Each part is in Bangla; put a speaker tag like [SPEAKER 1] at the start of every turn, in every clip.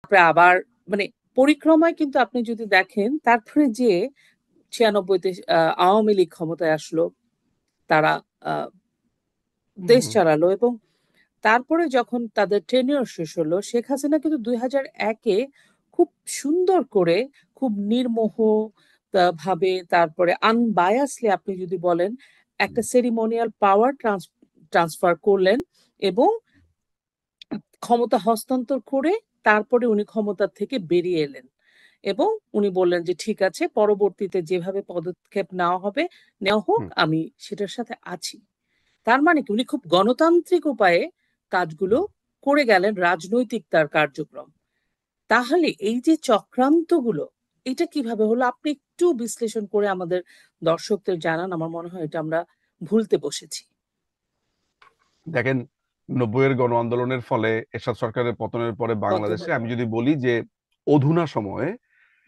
[SPEAKER 1] তারপরে আবার মানে পরিক্রমায় কিন্তু আপনি যদি দেখেন তারপরে যে 96-তে আওয়ামী লীগ ক্ষমতায় আসলো, তারা আহ, দেশ
[SPEAKER 2] হুম।
[SPEAKER 1] চালালো এবং তারপরে যখন তাদের টেনিওর শেষ হলো, শেখ হাসিনা কিন্তু 2001-এ খুব সুন্দর করে, খুব নির্মোহ ভাবে, তারপরে আনবায়াসলি আপনি যদি বলেন, একটা সেরিমোনিয়াল পাওয়ার ট্রান্সফার করলেন এবং ক্ষমতা হস্তান্তর করে তারপরে উনি ক্ষমতা থেকে বেরিয়ে এলেন এবং উনি বললেন যে ঠিক আছে, পরবর্তীতে যেভাবে পদক্ষেপ নেওয়া হোক,
[SPEAKER 2] হুম।
[SPEAKER 1] আমি সেটার সাথে আছি। তার মানে কি উনি খুব গণতান্ত্রিক উপায়ে কাজগুলো করে গেলেন, রাজনৈতিক তার কার্যক্রম। তাহলে এই যে চক্রান্তগুলো, এটা কিভাবে হলো আপনি একটু বিশ্লেষণ করে আমাদের দর্শকদের জানান। আমার মনে হয় এটা আমরা ভুলতে বসেছি।
[SPEAKER 2] দেখেন, 90-এর গণ আন্দোলনের ফলে এরশাদ সরকারের পতনের পরে
[SPEAKER 1] পতন
[SPEAKER 2] বাংলাদেশে
[SPEAKER 1] হলো।
[SPEAKER 2] আমি যদি বলি যে অধুনা সময়ে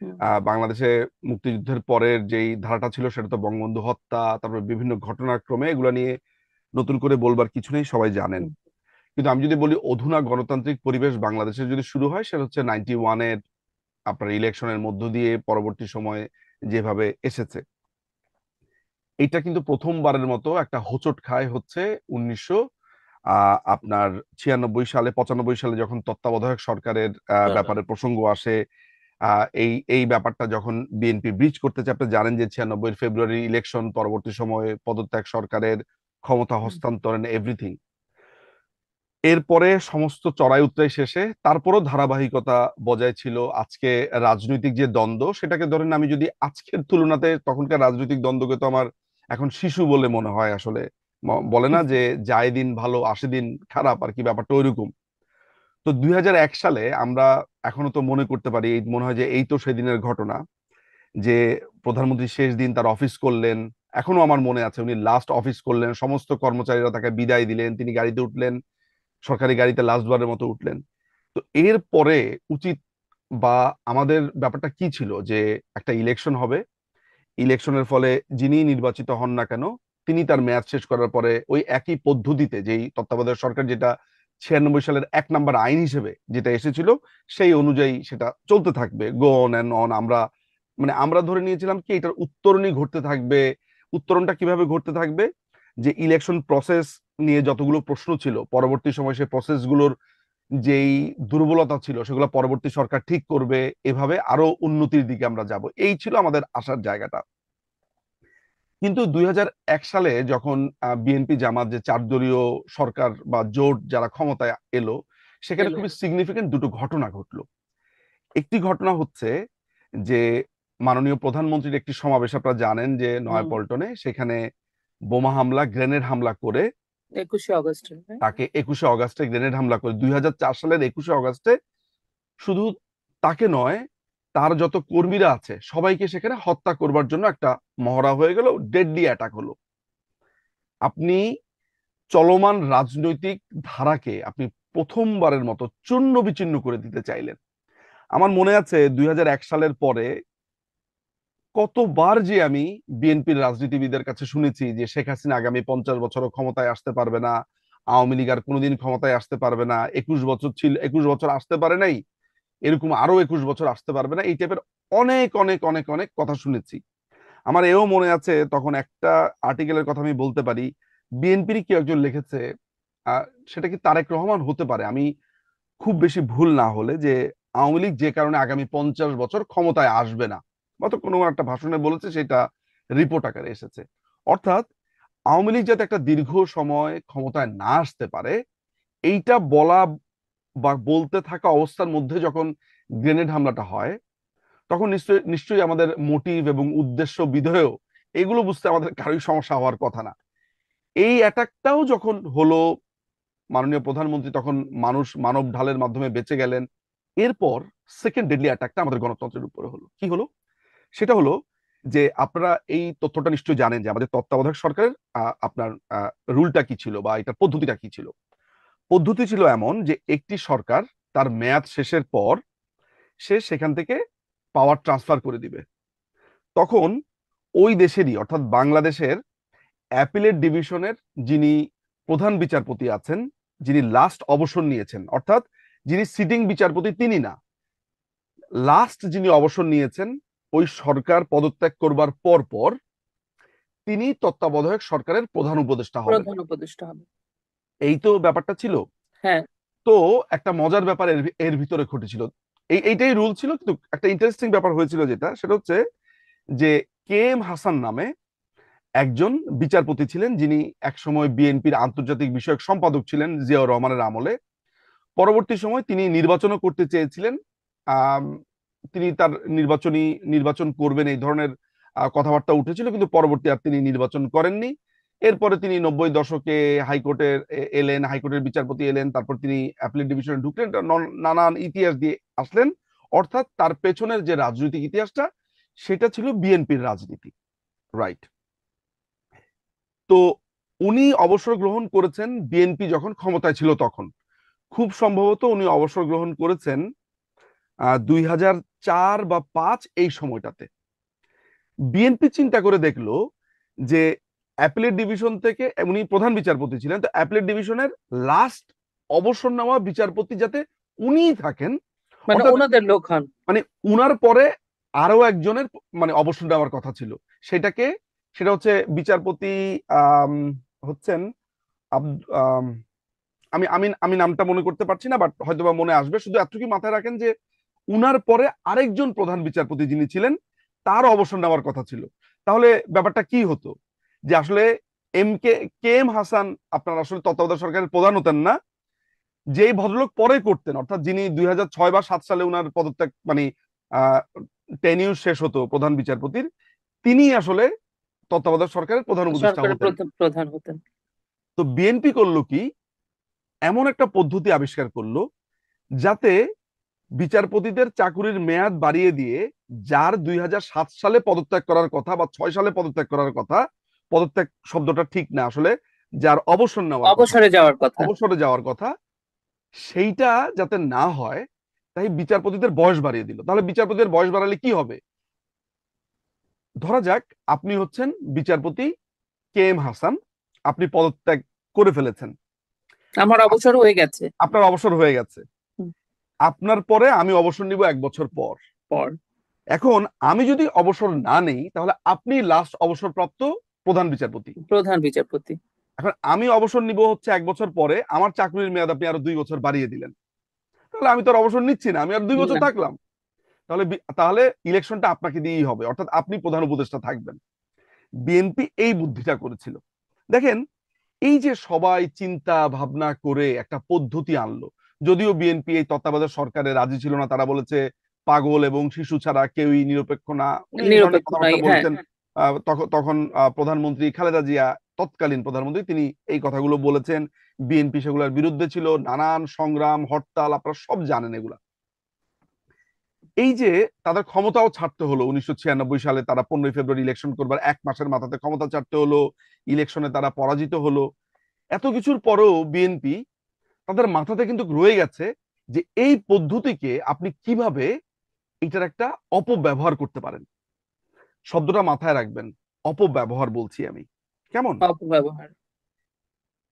[SPEAKER 1] হুম,
[SPEAKER 2] বাংলাদেশে মুক্তিযুদ্ধের পরের যেই ধারাটা ছিল সেটা তো বঙ্গবন্ধু হত্যা, তারপরে বিভিন্ন ঘটনাক্রমে, এগুলা নিয়ে নতুন করে বলবার কিছু নেই, সবাই জানেন।
[SPEAKER 1] হুম,
[SPEAKER 2] কিন্তু আমি যদি বলি অধুনা গণতান্ত্রিক পরিবেশ বাংলাদেশে যদি শুরু হয়, সেটা হচ্ছে 91-এর আপনার ইলেকশনের মধ্য দিয়ে পরবর্তী সময়ে যেভাবে এসেছে। এটা কিন্তু প্রথমবারের মতো একটা হোঁচট খায় হচ্ছে 1900 আপনার 96 সালে, 95 সালে, যখন তত্ত্বাবধায়ক সরকারের
[SPEAKER 1] চলো।
[SPEAKER 2] ব্যাপারে প্রসঙ্গ আসে। এই এই ব্যাপারটা যখন বিএনপি ব্রিজ করতে চায়, আপনি জানেন যে 96 ফেব্রুয়ারি ইলেকশন, পরবর্তী সময়ে পদত্যাগ সরকারের, ক্ষমতা
[SPEAKER 1] হুম,
[SPEAKER 2] হস্তান্তরণ, এভরিথিং। এরপরে সমস্ত চড়াই উতরাই শেষে তারপরও ধারাবাহিকতা বজায় ছিল। আজকে রাজনৈতিক যে দ্বন্দ্ব, সেটাকে ধরেন আমি যদি আজকের তুলনাতে তখনকার রাজনৈতিক দ্বন্দ্বকে তো আমার এখন শিশু বলে মনে হয় আসলে। বলে না যে যায় দিন ভালো আসে দিন খারাপ, আর কি ব্যাপারটা ওইরকম। তো 2001 সালে আমরা এখনো তো মনে করতে পারি, মনে হয় যে এই তো সেদিনের ঘটনা, যে প্রধানমন্ত্রী শেষ দিন তার অফিস করলেন। এখনো আমার মনে আছে উনি লাস্ট অফিস করলেন, সমস্ত কর্মচারীরা তাকে বিদায় দিলেন, তিনি গাড়িতে উঠলেন, সরকারি গাড়িতে লাস্টবারের মতো উঠলেন। তো এর পরে উচিত বা আমাদের ব্যাপারটা কি ছিল, যে একটা ইলেকশন হবে, ইলেকশনের ফলে যিনি নির্বাচিত হন না কেন, তিনি তার মেয়াদ শেষ করার পরে ওই একই পদ্ধতিতে, যেই তত্ত্বাবধায়ক সরকার যেটা 96 সালের 1 নম্বর আইন হিসেবে যেটা এসেছিল, সেই অনুযায়ী সেটা চলতে থাকবে, গো অন অ্যান্ড অন। আমরা মানে আমরা ধরে নিয়েছিলাম কি এটার উত্তরণই ঘটতে থাকবে। উত্তরণটা কিভাবে ঘটতে থাকবে, যে ইলেকশন প্রসেস নিয়ে যতগুলো প্রশ্ন ছিল, পরবর্তী সময় সেই প্রসেসগুলোর যেই দুর্বলতা ছিল সেগুলো পরবর্তী সরকার ঠিক করবে, এভাবে আরো উন্নতির দিকে আমরা যাব, এই ছিল আমাদের আসার জায়গাটা। কিন্তু 2001 সালে যখন বিএনপি জামাত যে 4 দলীয় সরকার বা জোট যারা ক্ষমতায় এলো, সেখানে
[SPEAKER 1] এলো।
[SPEAKER 2] খুবই সিগনিফিকেন্ট দুটো ঘটনা ঘটলো। একটি ঘটনা হচ্ছে যে মাননীয় প্রধানমন্ত্রীর একটি সমাবেশ, আপনারা জানেন যে
[SPEAKER 1] হুম,
[SPEAKER 2] নয়াপল্টনে, সেখানে বোমা হামলা, গ্রেনেড হামলা করে
[SPEAKER 1] 21শে অগস্ট।
[SPEAKER 2] তাকে, 21শে অগাস্টে গ্রেনেড হামলা করে, 2004 সালের 21শে অগাস্টে শুধু তাকে নয়, তার যত কর্মীরা আছে সবাইকে সেখানে হত্যা করবার জন্য একটা মহড়া হয়ে গেল, ডেডলি অ্যাটাক হলো। আপনি চলমান রাজনৈতিক ধারাকে আপনি প্রথমবারের মতো চূর্ণ বিচূর্ণ করে দিতে চাইলেন। আমার মনে আছে 2001 সালের পরে কতবার যে আমি বিএনপির রাজনীতিবিদদের কাছে শুনেছি যে শেখ হাসিনা আগামী 50 বছরও ক্ষমতায় আসতে পারবে না, আওয়ামী লীগ আর কোনোদিন ক্ষমতায় আসতে পারবে না, 21 বছর ছিল, 21 বছর আসতে পারে নাই, এরকম আরো 21 বছর আসতে পারবে না, এই টাইপের অনেক অনেক অনেক অনেক কথা শুনেছি। আমার এও মনে আছে তখন একটা আর্টিকেলের কথা আমি বলতে পারি, বিএনপির কেউ একজন লিখেছে, আহ, সেটা কি তারেক রহমান হতে পারে, আমি খুব বেশি ভুল না হলে, যে আওয়ামী লীগ যে কারণে আগামী 50 বছর ক্ষমতায় আসবে না, বা তো কোনো একটা ভাষণে বলেছে, সেটা রিপোর্ট আকারে এসেছে। অর্থাৎ আওয়ামী লীগ যাতে একটা দীর্ঘ সময় ক্ষমতায় না আসতে পারে, এইটা বলা বা বলতে থাকা অবস্থার মধ্যে যখন গ্রেনেড হামলাটা হয়, তখন নিশ্চয়ই নিশ্চয়ই আমাদের মোটিভ এবং উদ্দেশ্য বিধেয় এগুলো বুঝতে আমাদের কারোই সমস্যা হওয়ার কথা না। এই অ্যাটাকটাও যখন হলো, মাননীয় প্রধানমন্ত্রী তখন মানব ঢালের মাধ্যমে বেঁচে গেলেন। এরপর সেকেন্ড ডেডলি অ্যাটাকটা আমাদের গণতন্ত্রের উপরে হলো। কি হলো? সেটা হলো যে আপনারা এই তথ্যটা নিশ্চয়ই জানেন যে আমাদের তত্ত্বাবধায়ক সরকারের আপনার রুলটা কি ছিল বা এটার পদ্ধতিটা কি ছিল। পদ্ধতি ছিল এমন যে একটি সরকার তার মেয়াদ শেষের পর সে সেখান থেকে পাওয়ার ট্রান্সফার করে দিবে। তখন ওই দেশেরই, অর্থাৎ বাংলাদেশের অ্যাপিলেট ডিভিশনের যিনি প্রধান বিচারপতি আছেন, যিনি লাস্ট অবসর নিয়েছেন, অর্থাৎ যিনি সিটিং বিচারপতি তিনি না, লাস্ট যিনি অবসর নিয়েছেন ওই সরকার পদত্যাগ করবার পর পর তিনি তত্ত্বাবধায়ক সরকারের প্রধান উপদেষ্টা হবেন।
[SPEAKER 1] প্রধান উপদেষ্টা হবে।
[SPEAKER 2] এই তো ব্যাপারটা ছিল।
[SPEAKER 1] হ্যাঁ।
[SPEAKER 2] তো একটা মজার ব্যাপার এর ভিতরে ঘটেছিল। এইটাই রুল ছিল, কিন্তু একটা ইন্টারেস্টিং ব্যাপার হয়েছিল যেটা, সেটা হচ্ছে যে কে এম হাসান নামে একজন বিচারপতি ছিলেন, যিনি একসময় বিএনপির আন্তর্জাতিক বিষয়ক সম্পাদক ছিলেন জিয়াউর রহমানের আমলে। পরবর্তী সময় তিনি নির্বাচনও করতে চেয়েছিলেন। আম, তিনি তার নির্বাচন করবেন এই ধরনের কথাবার্তা উঠেছিল, কিন্তু পরবর্তী আর তিনি নির্বাচন করেননি। এরপরে তিনি 90 দশকে এলেন, হাইকোর্টের বিচারপতি এলেন, তারপর তিনি অ্যাপিলেট ডিভিশনে ঢুকলেন, নানান ইতিহাস দিয়ে আসলেন। অর্থাৎ তার পেছনের যে রাজনৈতিক ইতিহাসটা, সেটা ছিল বিএনপির রাজনীতি, রাইট? তো উনি অবসর গ্রহণ করেছেন বিএনপি যখন ক্ষমতায় ছিল তখন। খুব সম্ভবত উনি অবসর গ্রহণ করেছেন 2004 বা 2005 এই সময়টাতে। বিএনপি চিন্তা করে দেখলো যে অ্যাপিলেট ডিভিশন থেকে, উনি প্রধান বিচারপতি ছিলেন, তো অ্যাপিলেট ডিভিশনের লাস্ট অবসর নেওয়া বিচারপতি যাতে উনিই থাকেন।
[SPEAKER 1] মানে
[SPEAKER 2] অর্থাৎ
[SPEAKER 1] ওনাদের লোক হন।
[SPEAKER 2] মানে উনার পরে আরো একজনের মানে অবসর নেওয়ার কথা ছিল। সেটাকে সেটা হচ্ছে বিচারপতি আম, হচ্ছেন আব- আম, আমি আমি আমি নামটা মনে করতে পারছি না, বাট হয়তোবা মনে আসবে। শুধু এতটুকু মাথায় রাখেন যে উনার পরে আরেকজন প্রধান বিচারপতি যিনি ছিলেন, তার অবসর নেওয়ার কথা ছিল। তাহলে ব্যাপারটা কি হতো, যে আসলে কে এম হাসান আপনার আসলে তত্ত্বাবধায়ক সরকারের প্রধান হতেন না, যেই ভদ্রলোক পরে করতেন, অর্থাৎ যিনি 2006 বা 2007 সালে উনার পদত্যাগ মানে টেনিউর শেষ হতো প্রধান বিচারপতির, তিনি আসলে তত্ত্বাবধায়ক সরকারের প্রধান উপদেষ্টা
[SPEAKER 1] সরকারের
[SPEAKER 2] হতেন।
[SPEAKER 1] প্রধান হতেন।
[SPEAKER 2] তো বিএনপি করলো কি, এমন একটা পদ্ধতি আবিষ্কার করলো যাতে বিচারপতিদের চাকুরির মেয়াদ বাড়িয়ে দিয়ে যার 2007 সালে পদত্যাগ করার কথা বা 6 সালে পদত্যাগ করার কথা, পদত্যাগ শব্দটা ঠিক না আসলে, যার অবসর নেওয়ার কথা,
[SPEAKER 1] অবসরে যাওয়ার কথা।
[SPEAKER 2] অবসরে যাওয়ার কথা, সেইটা যাতে না হয়, তাই বিচারপতিদের বয়স বাড়িয়ে দিল। তাহলে বিচারপতিদের বয়স বাড়ালে কি হবে? ধরা যাক আপনি হচ্ছেন বিচারপতি কে এম হাসান, আপনি পদত্যাগ করে ফেলেছেন,
[SPEAKER 1] আমার অবসর হয়ে গেছে।
[SPEAKER 2] আপনার অবসর হয়ে গেছে।
[SPEAKER 1] হুম,
[SPEAKER 2] আপনার পরে আমি অবসর নিব 1 বছর পর।
[SPEAKER 1] পর।
[SPEAKER 2] এখন আমি যদি অবসর না নেই, তাহলে আপনি লাস্ট অবসরপ্রাপ্ত প্রধান বিচারপতি।
[SPEAKER 1] প্রধান বিচারপতি।
[SPEAKER 2] এখন আমি অবসর নিব হচ্ছে 1 বছর পরে, আমার চাকরির মেয়াদ আপনি আরো 2 বছর বাড়িয়ে দিলেন। তাহলে আমি তো আর অবসর নিচ্ছি না, আমি আর 2 বছর
[SPEAKER 1] না।
[SPEAKER 2] থাকলাম। তাহলে ইলেকশনটা আপনাকে দিয়েই হবে, অর্থাৎ আপনি প্রধান উপদেষ্টা থাকবেন। বিএনপি এই বুদ্ধিটা করেছিল। দেখেন, এই যে সবাই চিন্তা ভাবনা করে একটা পদ্ধতি আনলো, যদিও বিএনপি এই তত্ত্বাবধায়ক সরকারে রাজি ছিল না, তারা বলেছে পাগল এবং শিশু ছাড়া কেউই নিরপেক্ষ না, উনি এই ধরনের
[SPEAKER 1] নিরপেক্ষ নাই,
[SPEAKER 2] কথাবার্তা
[SPEAKER 1] হ্যাঁ।
[SPEAKER 2] বলেছেন। তখন প্রধানমন্ত্রী খালেদা জিয়া, তৎকালীন প্রধানমন্ত্রী, তিনি এই কথাগুলো বলেছেন। বিএনপি সেগুলোর বিরুদ্ধে ছিল, নানান সংগ্রাম, হরতাল, আপনারা সব জানেন এগুলা। এই যে তাদের ক্ষমতাও ছাড়তে হলো 1996 সালে, তারা 15ই ফেব্রুয়ারি ইলেকশন করবার 1 মাসের মাথাতে ক্ষমতা ছাড়তে হলো, ইলেকশনে তারা পরাজিত হলো। এত কিছুর পরেও বিএনপি, তাদের মাথাতে কিন্তু রয়ে গেছে যে এই পদ্ধতিকে আপনি কিভাবে এটার একটা অপব্যবহার করতে পারেন। শব্দটা মাথায় রাখবেন, অপব্যবহার বলছি আমি, কেমন?
[SPEAKER 1] অপব্যবহার।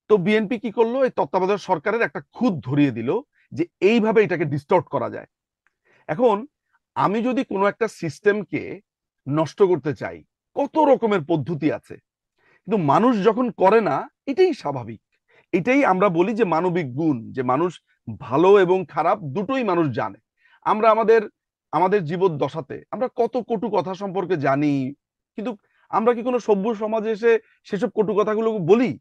[SPEAKER 2] তো বিএনপি কি করলো, এই তত্ত্বাবধায়ক সরকারের একটা খুঁত ধরিয়ে দিল যে এইভাবে এটাকে ডিস্টর্ট করা যায়। এখন আমি যদি কোনো একটা সিস্টেমকে নষ্ট করতে চাই, কত রকমের পদ্ধতি আছে, কিন্তু মানুষ যখন করে না, এটাই স্বাভাবিক। এটাই আমরা বলি যে মানবিক গুণ, যে মানুষ ভালো এবং খারাপ দুটোই মানুষ জানে। আমরা আমাদের আমাদের জীবদ্দশাতে আমরা কত কটু কথা সম্পর্কে জানি, কিন্তু আমরা কি কোনো সভ্য সমাজে এসে সেসব কটু কথাগুলো বলি?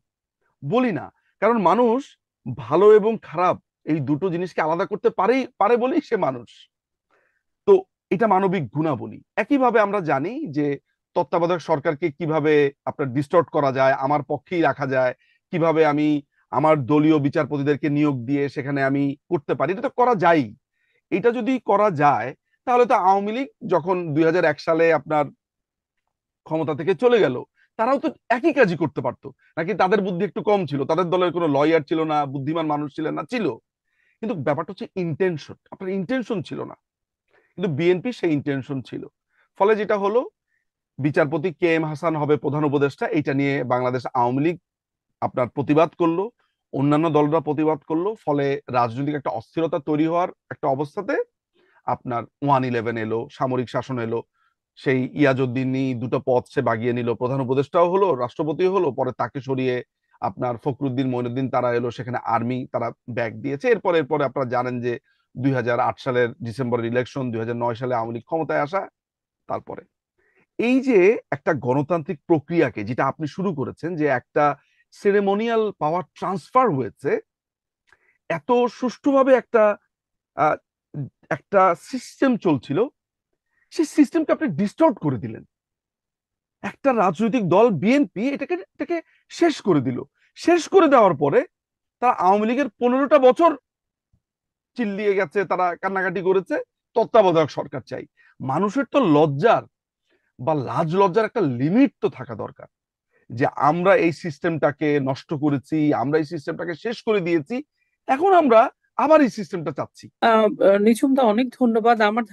[SPEAKER 2] বলি না। কারণ মানুষ ভালো এবং খারাপ এই দুটো জিনিসকে আলাদা করতে পারে বলেই সে মানুষ। তো এটা মানবিক গুণাবলী। একইভাবে আমরা জানি যে তত্ত্বাবধায়ক সরকারকে কিভাবে আপনার ডিস্টর্ট করা যায়, আমার পক্ষেই রাখা যায়, কিভাবে আমি আমার দলীয় বিচারপতিদেরকে নিয়োগ দিয়ে সেখানে আমি করতে পারি, এটা তো করা যায়। এটা যদি করা যায়, তাহলে তো আওয়ামী লীগ যখন 2001 সালে আপনার ক্ষমতা থেকে চলে গেল, তারাও তো একই কাজই করতে পারতো। নাকি তাদের বুদ্ধি একটু কম ছিল, তাদের দলের কোনো লয়ার ছিল না, বুদ্ধিমান মানুষ ছিলেন না? ছিল। কিন্তু ব্যাপারটা হচ্ছে ইন্টেনশন, আপনার ইন্টেনশন ছিল না। কিন্তু বিএনপি সেই ইন্টেনশন ছিল। ফলে যেটা হলো, বিচারপতি কে এম হাসান হবে প্রধান উপদেষ্টা, এটা নিয়ে বাংলাদেশ আওয়ামী লীগ আপনার প্রতিবাদ করলো, অন্যান্য দলরা প্রতিবাদ করলো। ফলে রাজনৈতিক একটা অস্থিরতা তৈরি হওয়ার একটা অবস্থাতে আপনার 1/11 এলো, সামরিক শাসন এলো, সেই ইয়াজউদ্দিনই দুটো পদ সে বাগিয়ে নিল, প্রধান উপদেষ্টাও হলো, রাষ্ট্রপতিও হলো, পরে তাকে সরিয়ে আপনার ফখরুদ্দিন মঈনুদ্দিন তারা এলো, সেখানে আর্মি তারা ব্যাক দিয়েছে। এরপরে আপনারা জানেন যে 2008 সালের ডিসেম্বরের ইলেকশন, 2009 সালে আওয়ামী লীগ ক্ষমতায় আসা। তারপরে এই যে একটা গণতান্ত্রিক প্রক্রিয়াকে যেটা আপনি শুরু করেছেন, যে একটা সেরেমোনিয়াল পাওয়ার ট্রান্সফার হয়েছে, এত সুষ্ঠুভাবে একটা আহ, একটা সিস্টেম চলছিল, সেই সিস্টেমকে আপনি ডিস্টর্ট করে দিলেন। একটা রাজনৈতিক দল বিএনপি এটাকে শেষ করে দিল। শেষ করে দেওয়ার পরে তারা আওয়ামী লীগের 15টা বছর চিল্লিয়ে গেছে, তারা কান্নাকাটি করেছে, তত্ত্বাবধায়ক সরকার চাই। মানুষের তো লজ্জার বা লাজ লজ্জার একটা লিমিট তো থাকা দরকার, যে আমরা এই সিস্টেমটাকে নষ্ট করেছি, আমরা এই সিস্টেমটাকে শেষ করে দিয়েছি, এখন আমরা আবার এই সিস্টেমটা চাচ্ছি।
[SPEAKER 1] নিঝুম দা, অনেক ধন্যবাদ। আমার